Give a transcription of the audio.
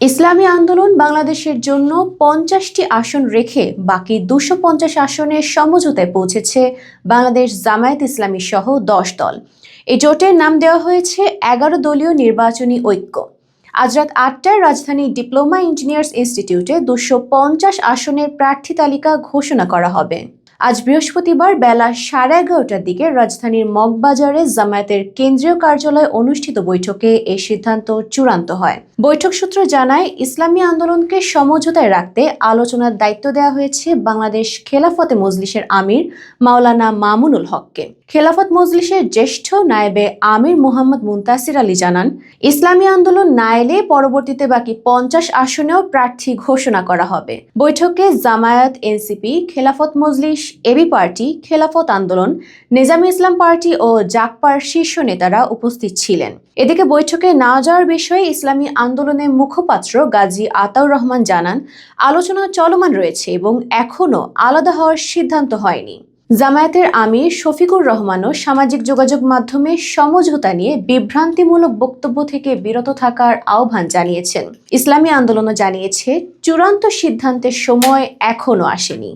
ইসলামী আন্দোলন বাংলাদেশের জন্য ৫০টি আসন রেখে বাকি ২৫০ আসনের সমঝোতায় পৌঁছেছে বাংলাদেশ জামায়াত ইসলামী সহ ১০ দল। এই জোটের নাম দেওয়া হয়েছে ১১ দলীয় নির্বাচনী ঐক্য। আজ রাত ৮টায় রাজধানীর ডিপ্লোমা ইঞ্জিনিয়ার্স ইনস্টিটিউটে ২৫০ আসনের প্রার্থী তালিকা ঘোষণা করা হবে। আজ বৃহস্পতিবার বেলা ১১:৩০টার দিকে রাজধানীর মগবাজারে জামায়াতের কেন্দ্রীয় কার্যালয়ে অনুষ্ঠিত বৈঠকে এই সিদ্ধান্ত চূড়ান্ত হয়। বৈঠক সূত্র জানায়, ইসলামী আন্দোলনকে সমঝোতায় রাখতে আলোচনার দায়িত্ব দেওয়া হয়েছে বাংলাদেশ খেলাফতে মজলিসের আমির মাওলানা মামুনুল হককে। খেলাফত মজলিসের জ্যেষ্ঠ নায়েবে আমির মোহাম্মদ মুনতাসির আলী জানান, ইসলামী আন্দোলন না এলে পরবর্তীতে বাকি ৫০ আসনেও প্রার্থী ঘোষণা করা হবে। বৈঠকে Jamaat, NCP, Khelafat Majlis, AB party, খেলাফত আন্দোলন, নিজামী ইসলাম পার্টি ও জাকপার শীর্ষ নেতারা উপস্থিত ছিলেন। এদিকে বৈঠকে না যাওয়ার বিষয়ে ইসলামী আন্দোলনের মুখপাত্র গাজী আতাউর রহমান জানান, আলোচনা চলমান রয়েছে এবং এখনও আলাদা হওয়ার সিদ্ধান্ত হয়নি। জামায়াতের আমির শফিকুর রহমানও সামাজিক যোগাযোগ মাধ্যমে সমঝোতা নিয়ে বিভ্রান্তিমূলক বক্তব্য থেকে বিরত থাকার আহ্বান জানিয়েছেন। ইসলামী আন্দোলনও জানিয়েছে, চূড়ান্ত সিদ্ধান্তের সময় এখনও আসেনি।